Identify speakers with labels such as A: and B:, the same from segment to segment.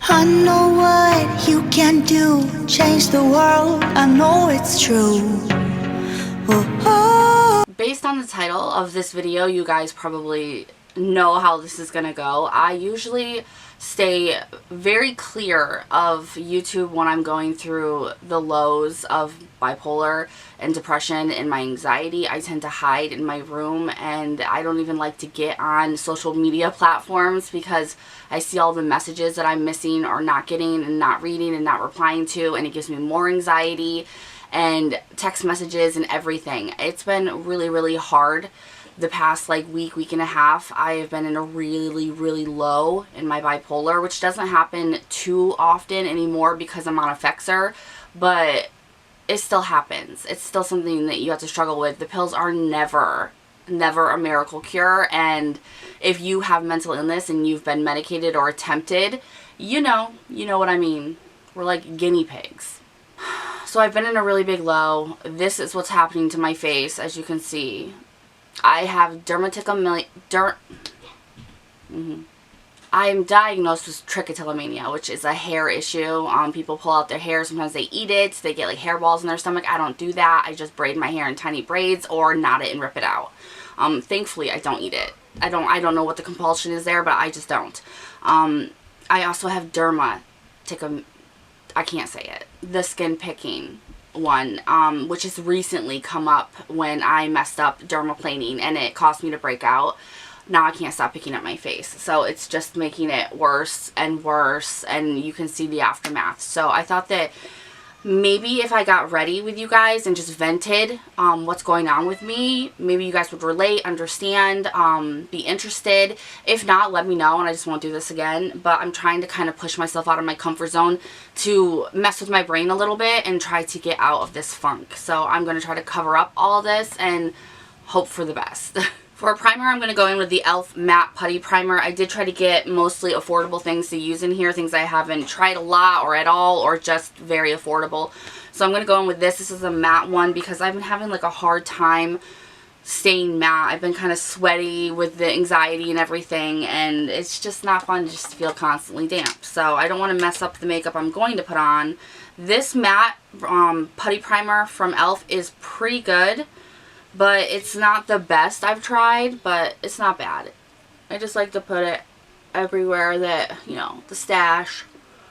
A: I know what you can do, change the world, I know it's true.
B: Based on the title of this video, you guys probably know how this is gonna go. I usually stay very clear of YouTube when I'm going through the lows of bipolar and depression and my anxiety. I tend to hide in my room, and I don't even like to get on social media platforms because I see all the messages that I'm missing or not getting and not reading and not replying to, and it gives me more anxiety and text messages and everything. It's been really, really hard. The past like week and a half, I have been in a really low in my bipolar, which doesn't happen too often anymore because I'm on a FAQS, but it still happens. It's still something that you have to struggle with. The pills are never a miracle cure, and if you have mental illness and you've been medicated or attempted, you know what I mean. We're like guinea pigs. So I've been in a really big low. This is what's happening to my face, as you can see. I have I am diagnosed with trichotillomania, which is a hair issue. People pull out their hair. Sometimes they eat it. They get like hairballs in their stomach. I don't do that. I just braid my hair in tiny braids or knot it and rip it out. Thankfully, I don't eat it. I don't know what the compulsion is there, but I just don't. I also have I can't say it. The skin picking one, which has recently come up when I messed up dermaplaning and it caused me to break out. Now I can't stop picking at my face, so it's just making it worse and worse, and you can see the aftermath. So I thought that maybe if I got ready with you guys and just vented what's going on with me, maybe you guys would relate, understand, be interested. If not, let me know and I just won't do this again. But I'm trying to kind of push myself out of my comfort zone to mess with my brain a little bit and try to get out of this funk. So I'm going to try to cover up all this and hope for the best. For a primer, I'm going to go in with the e.l.f. Matte Putty Primer. I did try to get mostly affordable things to use in here, things I haven't tried a lot or at all, or just very affordable. So I'm going to go in with this. This is a matte one because I've been having like a hard time staying matte. I've been kind of sweaty with the anxiety and everything, and it's just not fun just to feel constantly damp. So I don't want to mess up the makeup I'm going to put on. This matte putty primer from e.l.f. is pretty good. But it's not the best I've tried, but it's not bad. I just like to put it everywhere that, the stash,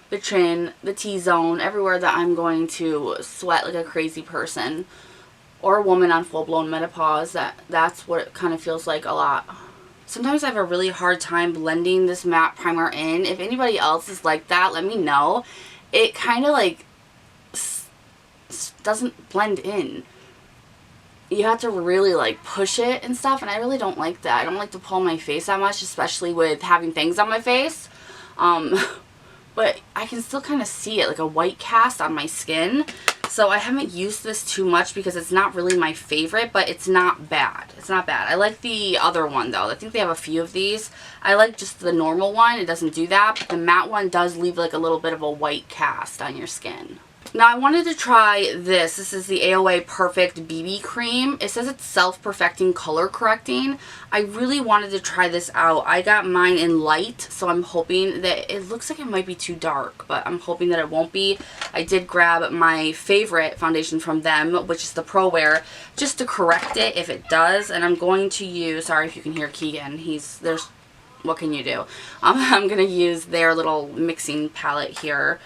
B: the chin, the T-zone, everywhere that I'm going to sweat like a crazy person. Or a woman on full-blown menopause. That's what it kind of feels like a lot. Sometimes I have a really hard time blending this matte primer in. If anybody else is like that, let me know. It kind of like doesn't blend in. You have to really like push it and stuff, and I really don't like that. I don't like to pull my face that much, especially with having things on my face. But I can still kind of see it, like a white cast on my skin. So I haven't used this too much because it's not really my favorite, but it's not bad. It's not bad. I like the other one though. I think they have a few of these. I like just the normal one. It doesn't do that, but the matte one does leave like a little bit of a white cast on your skin. Now I wanted to try this. This is the AOA Perfect BB Cream. It says it's self-perfecting color correcting. I really wanted to try this out. I got mine in light, so I'm hoping that it looks like it might be too dark, but I'm hoping that it won't be. I did grab my favorite foundation from them, which is the Pro Wear, just to correct it if it does. And I'm going to use, sorry if you can hear Keegan, what can you do? I'm going to use their little mixing palette here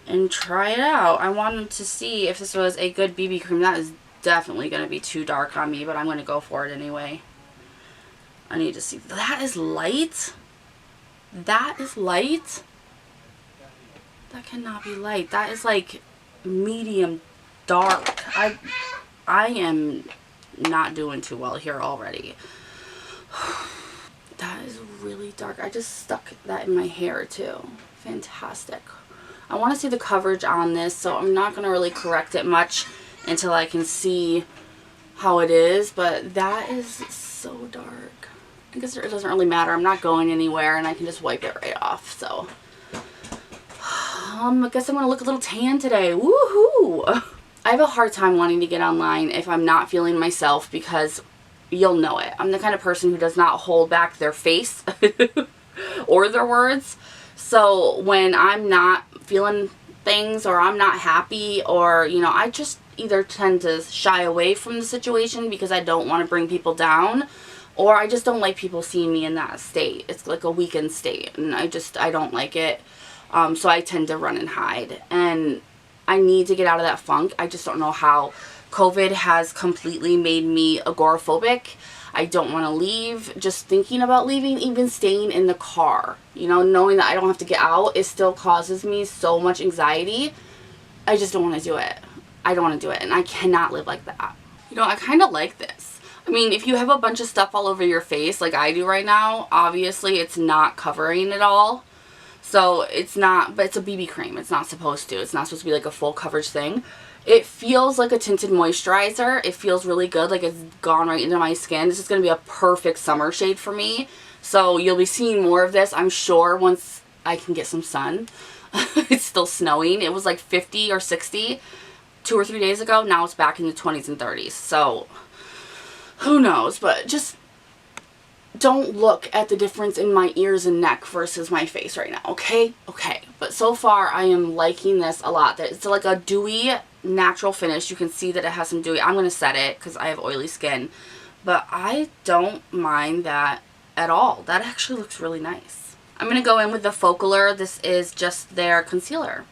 B: and try it out. I wanted to see if this was a good BB cream. That is definitely going to be too dark on me, but I'm going to go for it anyway. I need to see. That is light? That is light? That cannot be light. That is like medium dark. I am not doing too well here already. That is really dark. I just stuck that in my hair too. Fantastic. I want to see the coverage on this, so I'm not going to really correct it much until I can see how it is, but that is so dark. I guess it doesn't really matter. I'm not going anywhere, and I can just wipe it right off, so. I guess I'm going to look a little tan today. Woohoo! I have a hard time wanting to get online if I'm not feeling myself because you'll know it. I'm the kind of person who does not hold back their face or their words. So when I'm not feeling things, or I'm not happy, or, you know, I just either tend to shy away from the situation because I don't want to bring people down, or I just don't like people seeing me in that state. It's like a weakened state, and I don't like it. So I tend to run and hide, and I need to get out of that funk. I just don't know how. COVID has completely made me agoraphobic. I don't want to leave. Just thinking about leaving, even staying in the car, you know, knowing that I don't have to get out, it still causes me so much anxiety. I just don't want to do it. I don't want to do it, and I cannot live like that. You know, I kind of like this. I mean, if you have a bunch of stuff all over your face like I do right now, obviously it's not covering it all. So it's not, but it's a BB cream. It's not supposed to. It's not supposed to be like a full coverage thing. It feels like a tinted moisturizer. It feels really good, like it's gone right into my skin. This is going to be a perfect summer shade for me. So you'll be seeing more of this, I'm sure, once I can get some sun. It's still snowing. It was like 50 or 60 2 or 3 days ago. Now it's back in the 20s and 30s. So who knows? But just don't look at the difference in my ears and neck versus my face right now, okay? Okay. But so far, I am liking this a lot. It's like a dewy, natural finish. You can see that it has some dewy. I'm going to set it because I have oily skin. But I don't mind that at all. That actually looks really nice. I'm going to go in with the Focaler. This is just their concealer.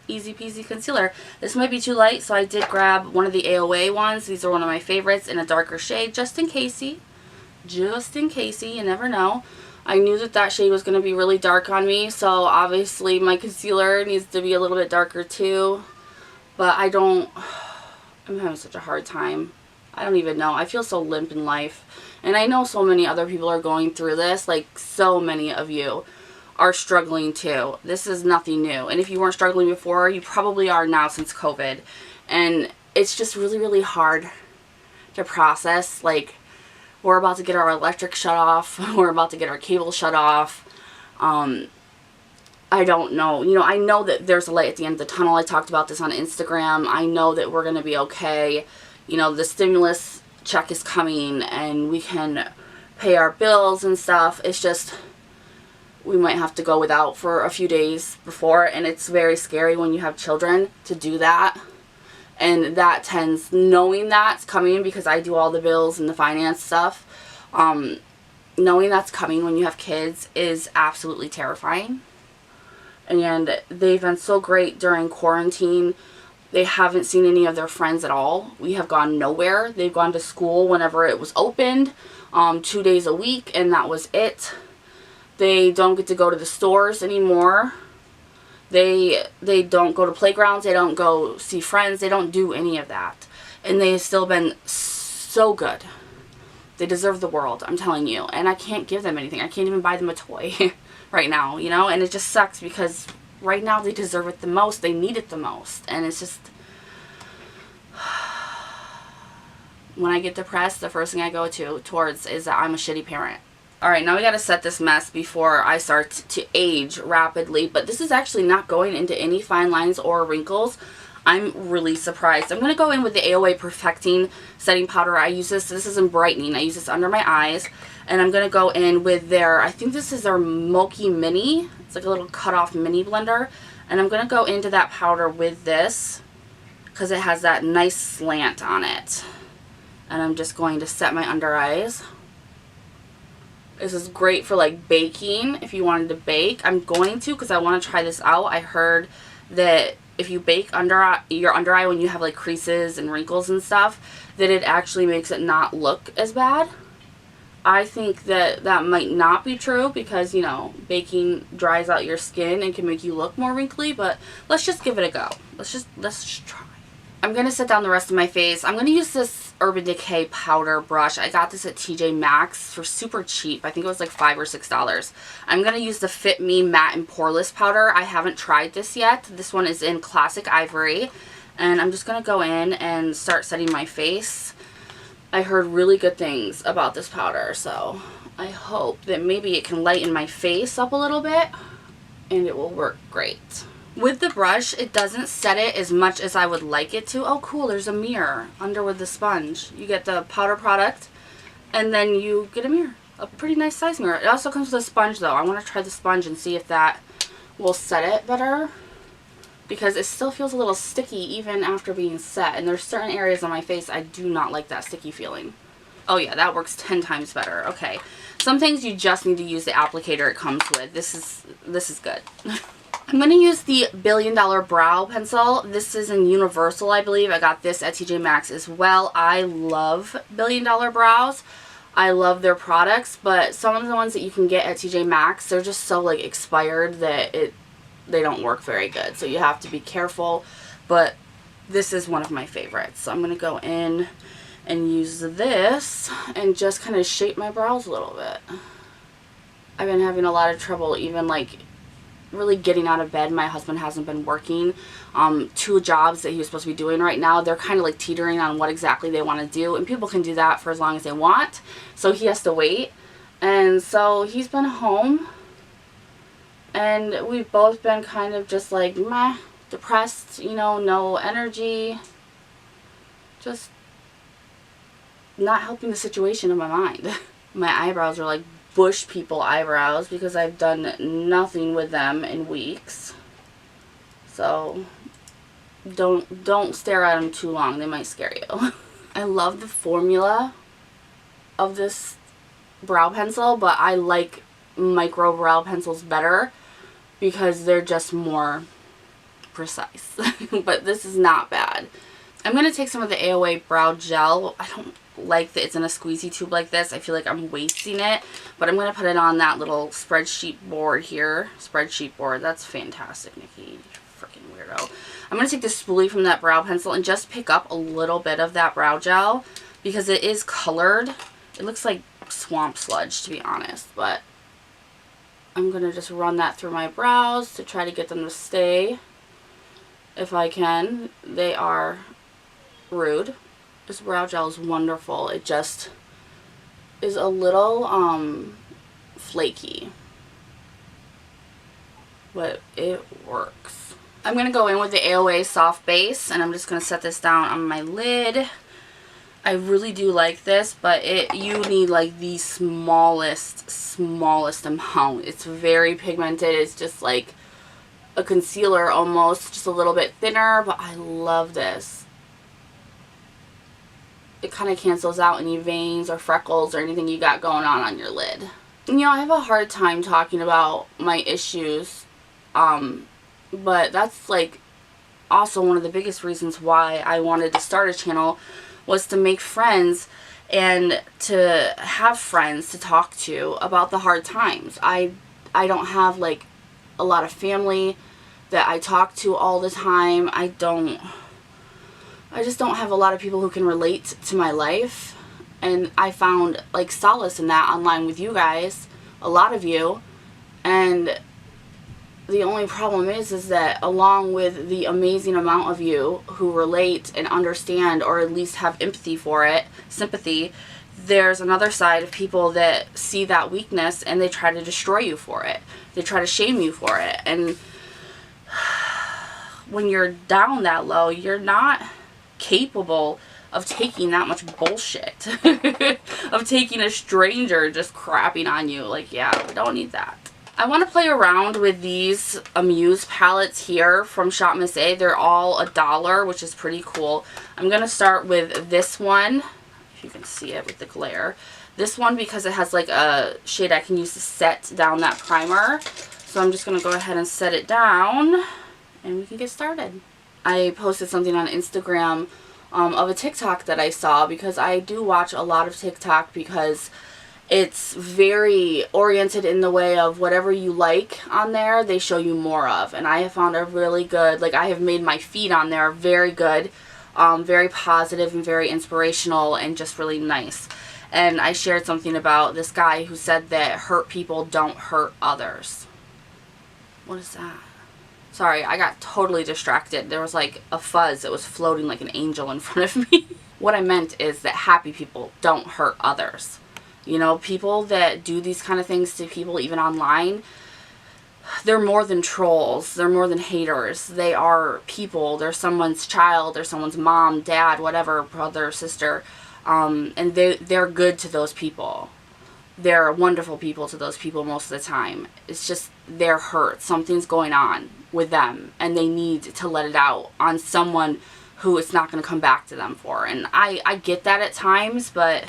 B: Easy peasy concealer. This might be too light, so I did grab one of the AOA ones. These are one of my favorites in a darker shade, just in casey. Just in casey, you never know. I knew that that shade was going to be really dark on me, so obviously my concealer needs to be a little bit darker too. But I'm having such a hard time. I don't even know. I feel so limp in life. And I know so many other people are going through this. Like, so many of you are struggling too. This is nothing new. And if you weren't struggling before, you probably are now since COVID. And it's just really, really hard to process. Like, we're about to get our electric shut off. We're about to get our cable shut off. I don't know. You know, I know that there's a light at the end of the tunnel. I talked about this on Instagram. I know that we're going to be okay. You know, the stimulus check is coming and we can pay our bills and stuff. It's just, we might have to go without for a few days before. And it's very scary when you have children to do that. And that tends, knowing that's coming, because I do all the bills and the finance stuff, knowing that's coming when you have kids is absolutely terrifying. And they've been so great during quarantine. They haven't seen any of their friends at all. We have gone nowhere. They've gone to school whenever it was opened, 2 days a week, and that was it. They don't get to go to the stores anymore. They don't go to playgrounds. They don't go see friends. They don't do any of that. And they've still been so good. They deserve the world, I'm telling you. And I can't give them anything. I can't even buy them a toy right now, you know? And it just sucks because right now they deserve it the most. They need it the most. And it's just, when I get depressed, the first thing I go towards is that I'm a shitty parent. Alright, now we gotta set this mess before I start to age rapidly. But this is actually not going into any fine lines or wrinkles. I'm really surprised. I'm going to go in with the AOA Perfecting Setting Powder. I use this is in brightening. I use this under my eyes. And I'm going to go in with their, I think this is their Mochi Mini. It's like a little cut off mini blender. And I'm going to go into that powder with this, because it has that nice slant on it. And I'm just going to set my under eyes. This is great for like baking, if you wanted to bake. I'm going to, because I want to try this out. I heard that if you bake your under eye when you have like creases and wrinkles and stuff, that it actually makes it not look as bad. I think that that might not be true, because, you know, baking dries out your skin and can make you look more wrinkly, but let's just give it a go. Let's just try. I'm going to set down the rest of my face. I'm going to use this Urban Decay powder brush. I got this at TJMaxx for super cheap. I think it was like $5 or $6. I'm going to use the Fit Me Matte and Poreless powder. I haven't tried this yet. This one is in Classic Ivory. And I'm just going to go in and start setting my face. I heard really good things about this powder, so I hope that maybe it can lighten my face up a little bit and it will work great. With the brush, it doesn't set it as much as I would like it to. Oh, cool, there's a mirror under with the sponge. You get the powder product, and then you get a mirror. A pretty nice size mirror. It also comes with a sponge, though. I want to try the sponge and see if that will set it better, because it still feels a little sticky even after being set. And there's certain areas on my face I do not like that sticky feeling. Oh yeah, that works 10 times better. Okay. Some things you just need to use the applicator it comes with. This is good. I'm going to use the $1 Billion Brow Pencil. This is in Universal, I believe. I got this at TJMaxx as well. I love $1 Billion Brows. I love their products, but some of the ones that you can get at TJMaxx, they're just so like expired that they don't work very good. So you have to be careful, but this is one of my favorites. So I'm going to go in and use this and just kind of shape my brows a little bit. I've been having a lot of trouble even like really getting out of bed. My husband hasn't been working. 2 jobs that he was supposed to be doing right now, they're kind of like teetering on what exactly they want to do, and people can do that for as long as they want, so he has to wait. And so he's been home, and we've both been kind of just like meh, depressed, you know, no energy, just not helping the situation in my mind. My eyebrows are like bush people eyebrows because I've done nothing with them in weeks. So don't stare at them too long, they might scare you. I love the formula of this brow pencil, but I like micro brow pencils better because they're just more precise. But this is not bad. I'm going to take some of the AOA brow gel. I don't like that it's in a squeezy tube like this. I feel like I'm wasting it, but I'm going to put it on that little spreadsheet board here. Spreadsheet board, that's fantastic, Niki. You freaking weirdo. I'm going to take the spoolie from that brow pencil and just pick up a little bit of that brow gel because it is colored. It looks like swamp sludge, to be honest, but I'm going to just run that through my brows to try to get them to stay if I can. They are rude. This brow gel is wonderful. It just is a little flaky, but it works. I'm going to go in with the AOA soft base, and I'm just going to set this down on my lid. I really do like this, but you need like the smallest amount. It's very pigmented. It's just like a concealer almost, just a little bit thinner, but I love this. It kind of cancels out any veins or freckles or anything you got going on your lid. You know, I have a hard time talking about my issues, but that's like also one of the biggest reasons why I wanted to start a channel, was to make friends and to have friends to talk to about the hard times. I don't have like a lot of family that I talk to all the time. I just don't have a lot of people who can relate to my life, and I found like solace in that online with you guys, a lot of you. And the only problem is that along with the amazing amount of you who relate and understand, or at least have empathy for it, sympathy, there's another side of people that see that weakness and they try to destroy you for it. They try to shame you for it. And when you're down that low, you're not capable of taking that much bullshit. Of taking a stranger just crapping on you. Like, yeah, we don't need that. I want to play around with these Amuse palettes here from Shop Miss A. They're all $1, which is pretty cool. I'm going to start with this one, if you can see it with the glare. This one, because it has like a shade I can use to set down that primer. So I'm just going to go ahead and set it down and we can get started. I posted something on Instagram of a TikTok that I saw, because I do watch a lot of TikTok because it's very oriented in the way of whatever you like on there, they show you more of. And I have found a really good, like I have made my feed on there very good, very positive and very inspirational and just really nice. And I shared something about this guy who said that hurt people don't hurt others. What is that? Sorry, I got totally distracted. There was like a fuzz that was floating like an angel in front of me. What I meant is that happy people don't hurt others. You know, people that do these kind of things to people, even online, they're more than trolls. They're more than haters. They are people. They're someone's child. They're someone's mom, dad, whatever, brother, sister. And they're good to those people. they're wonderful people to those people most of the time. It's just they're hurt. Something's going on with them and they need to let it out on someone who it's not going to come back to them for. And I get that at times, but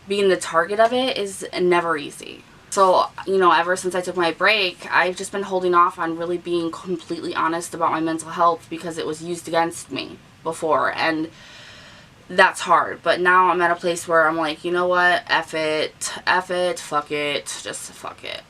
B: being the target of it is never easy. So, you know, ever since I took my break, I've just been holding off on really being completely honest about my mental health because it was used against me before, and that's hard. But now I'm at a place where I'm like, you know what, F it, fuck it, just fuck it.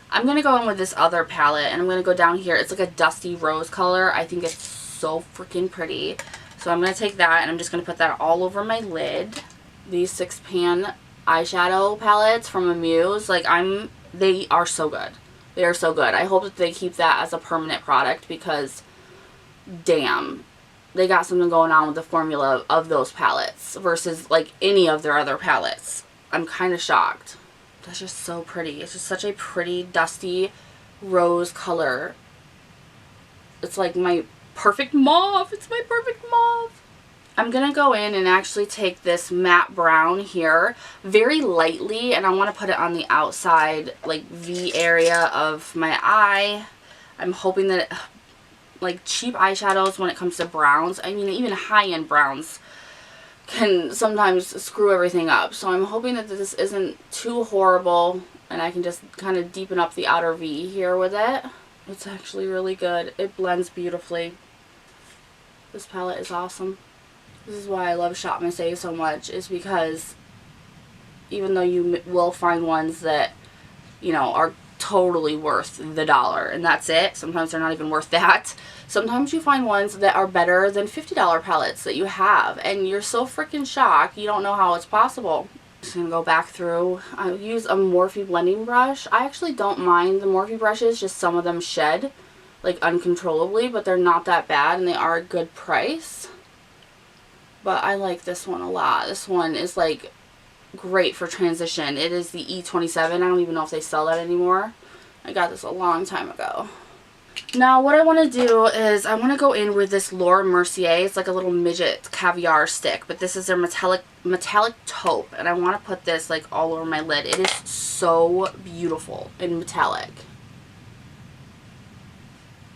B: I'm going to go in with this other palette, and I'm going to go down here. It's like a dusty rose color. I think it's so freaking pretty. So I'm going to take that, and I'm just going to put that all over my lid. These 6-pan eyeshadow palettes from Amuse, like, they are so good. They are so good. I hope that they keep that as a permanent product because, damn, they got something going on with the formula of those palettes versus, like, any of their other palettes. I'm kind of shocked. That's just so pretty. It's just such a pretty, dusty rose color. It's like my perfect mauve. It's my perfect mauve. I'm going to go in and actually take this matte brown here very lightly, and I want to put it on the outside, like, V area of my eye. I'm hoping that, like, cheap eyeshadows when it comes to browns, I mean, even high-end browns can sometimes screw everything up. So I'm hoping that this isn't too horrible, and I can just kind of deepen up the outer V here with it. It's actually really good. It blends beautifully. This palette is awesome. This is why I love Shop Miss A so much, is because even though you will find ones that, you know, are totally worth the $1 and that's it, sometimes they're not even worth that. Sometimes you find ones that are better than $50 palettes that you have, and you're so freaking shocked you don't know how it's possible. Just gonna go back through. I use a Morphe blending brush. I actually don't mind the Morphe brushes, just some of them shed like uncontrollably, but they're not that bad and they are a good price. But I like this one a lot. This one is like great for transition. It is the E27. I don't even know if they sell that anymore. I got this a long time ago. Now what I want to do is I want to go in with this Laura Mercier. It's like a little midget caviar stick, but this is their metallic taupe, and I want to put this like all over my lid. It is so beautiful and metallic.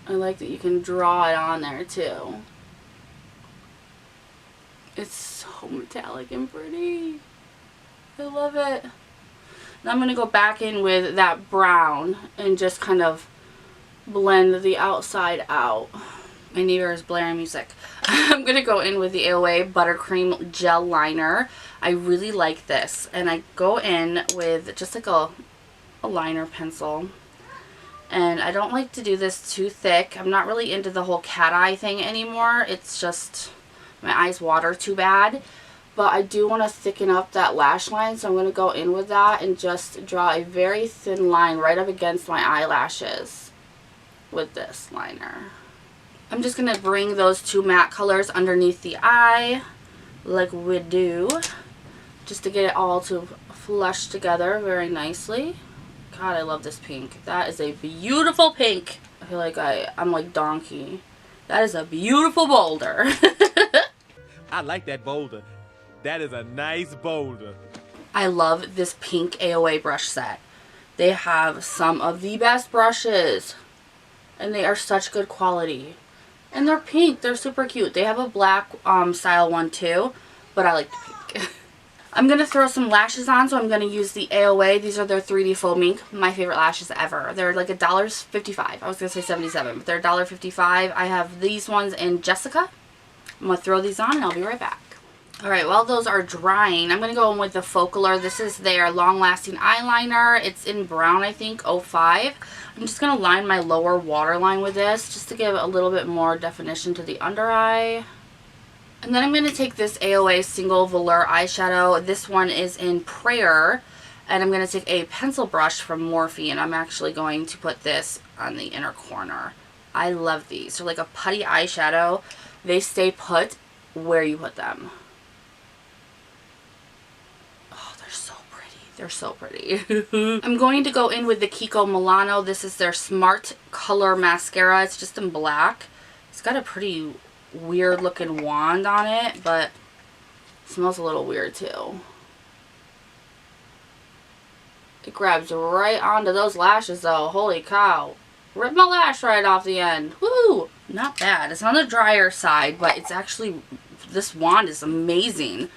B: I like that you can draw it on there too. It's so metallic and pretty. I love it. Now I'm going to go back in with that brown and just kind of blend the outside out. My neighbor is blaring music. I'm going to go in with the AOA Buttercream Gel Liner. I really like this. And I go in with just like a liner pencil. And I don't like to do this too thick. I'm not really into the whole cat eye thing anymore. It's just my eyes water too bad. But I do want to thicken up that lash line, so I'm going to go in with that and just draw a very thin line right up against my eyelashes with this liner. I'm just going to bring those two matte colors underneath the eye like we do, just to get it all to flush together very nicely. God, I love this pink. That is a beautiful pink. I feel like I'm like Donkey. That is a beautiful boulder.
C: I like that boulder. That is a nice boulder.
B: I love this pink AOA brush set. They have some of the best brushes. And they are such good quality. And they're pink. They're super cute. They have a black style one too. But I like the pink. I'm going to throw some lashes on, so I'm going to use the AOA. These are their 3D Foam Ink. My favorite lashes ever. They're like $1.55. I was going to say $77, but they're $1.55. I have these ones in Jessica. I'm going to throw these on and I'll be right back. Alright, while those are drying, I'm going to go in with the Focalor. This is their long-lasting eyeliner. It's in brown, I think, 05. I'm just going to line my lower waterline with this, just to give a little bit more definition to the under eye. And then I'm going to take this AOA Single Velour eyeshadow. This one is in Prayer. And I'm going to take a pencil brush from Morphe, and I'm actually going to put this on the inner corner. I love these. They're like a putty eyeshadow. They stay put where you put them. They're so pretty. I'm going to go in with the Kiko Milano. This is their Smart Color Mascara. It's just in black. It's got a pretty weird looking wand on it, but it smells a little weird too. It grabs right onto those lashes though. Holy cow. Rip my lash right off the end. Woo! Not bad. It's on the drier side, but it's actually, this wand is amazing.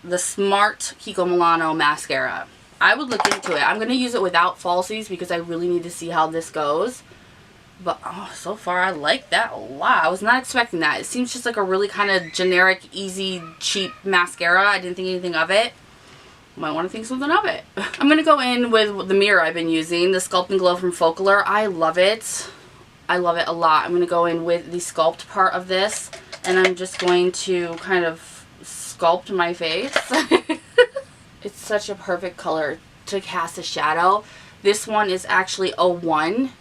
B: The Smart Kiko Milano mascara. I would look into it. I'm going to use it without falsies because I really need to see how this goes. But oh, so far I like that a lot. I was not expecting that. It seems just like a really kind of generic, easy, cheap mascara. I didn't think anything of it. Might want to think something of it. I'm going to go in with the mirror I've been using, the Sculpting Glow from Folklore. I love it. I love it a lot. I'm going to go in with the sculpt part of this, and I'm just going to kind of sculpt my face. It's such a perfect color to cast a shadow. This one is actually a 1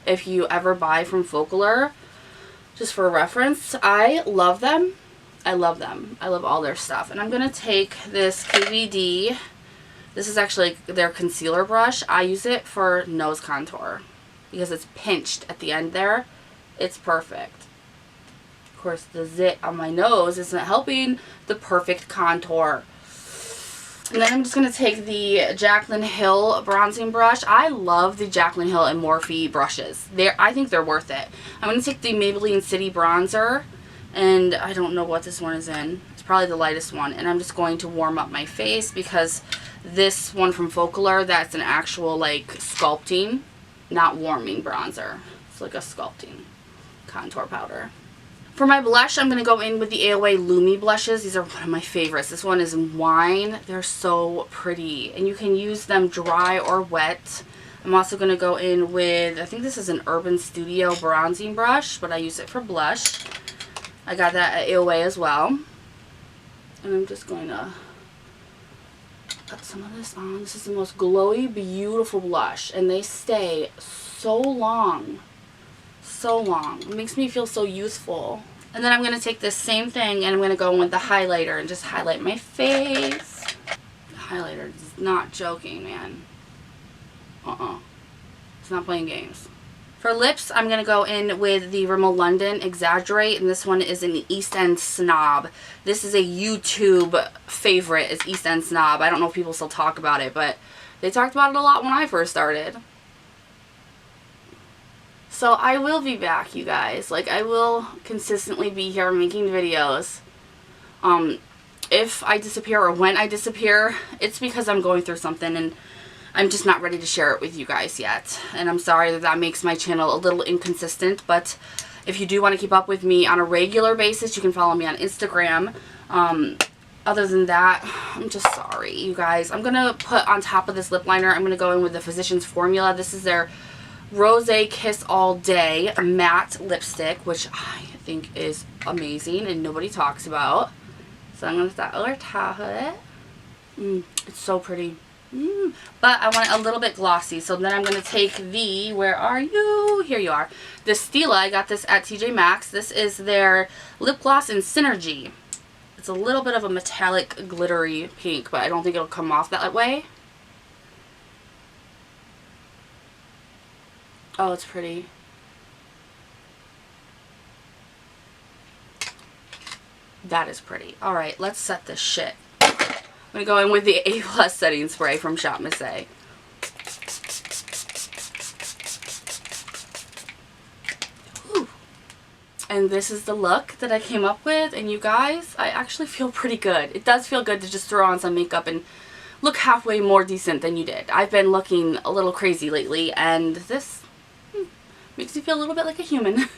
B: if you ever buy from Folklore, just for reference. I love them. I love them. I love all their stuff. And I'm going to take this KVD. This is actually their concealer brush. I use it for nose contour because it's pinched at the end there. It's perfect. Of course, the zit on my nose isn't helping the perfect contour. And then I'm just going to take the Jaclyn Hill bronzing brush. I love the Jaclyn Hill and Morphe brushes. I think they're worth it. I'm going to take the Maybelline City bronzer. And I don't know what this one is in. It's probably the lightest one. And I'm just going to warm up my face because this one from Folklore, that's an actual like sculpting, not warming bronzer. It's like a sculpting contour powder. For my blush, I'm going to go in with the AOA Lumi blushes. These are one of my favorites. This one is in wine. They're so pretty. And you can use them dry or wet. I'm also going to go in with, I think this is an Urban Studio bronzing brush, but I use it for blush. I got that at AOA as well. And I'm just going to put some of this on. This is the most glowy, beautiful blush. And they stay so long. So long. It makes me feel so youthful. And then I'm going to take this same thing and I'm going to go in with the highlighter and just highlight my face. The highlighter is not joking, man. It's not playing games. For lips, I'm going to go in with the Rimmel London Exaggerate, and this one is an East End Snob. This is a YouTube favorite, is East End Snob. I don't know if people still talk about it, but they talked about it a lot when I first started. So I will be back, you guys. Like, I will consistently be here making videos. If I disappear or when I disappear, it's because I'm going through something and I'm just not ready to share it with you guys yet. And I'm sorry that that makes my channel a little inconsistent, but if you do want to keep up with me on a regular basis, you can follow me on Instagram. Other than that, I'm just sorry, you guys. I'm going to put on top of this lip liner, I'm going to go in with the Physicians Formula. This is their Rose Kiss All Day matte lipstick, which I think is amazing and nobody talks about. So I'm going to start over top of it. It's so pretty. But I want it a little bit glossy. So then I'm going to take the, where are you? Here you are. The Stila, I got this at TJMaxx. This is their lip gloss in Synergy. It's a little bit of a metallic glittery pink, but I don't think it'll come off that way. Oh, it's pretty. That is pretty. Alright, let's set this shit. I'm going to go in with the A+ setting spray from Shop Miss A. Ooh. And this is the look that I came up with. And you guys, I actually feel pretty good. It does feel good to just throw on some makeup and look halfway more decent than you did. I've been looking a little crazy lately, and this makes me feel a little bit like a human.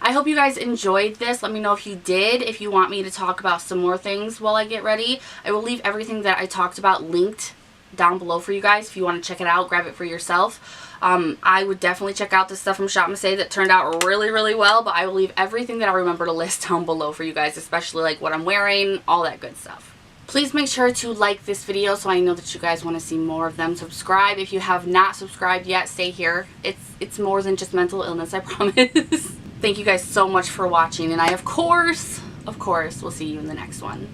B: I hope you guys enjoyed this. Let me know if you did. If you want me to talk about some more things while I get ready, I will leave everything that I talked about linked down below for you guys. If you want to check it out, grab it for yourself. I would definitely check out this stuff from Shop Miss A that turned out really, really well. But I will leave everything that I remember to list down below for you guys, especially like what I'm wearing, all that good stuff. Please make sure to like this video so I know that you guys want to see more of them. Subscribe. If you have not subscribed yet, stay here. It's more than just mental illness, I promise. Thank you guys so much for watching, and I, of course, will see you in the next one.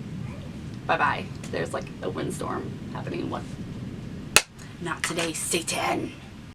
B: Bye-bye. There's like a windstorm happening. What? Not today, Satan.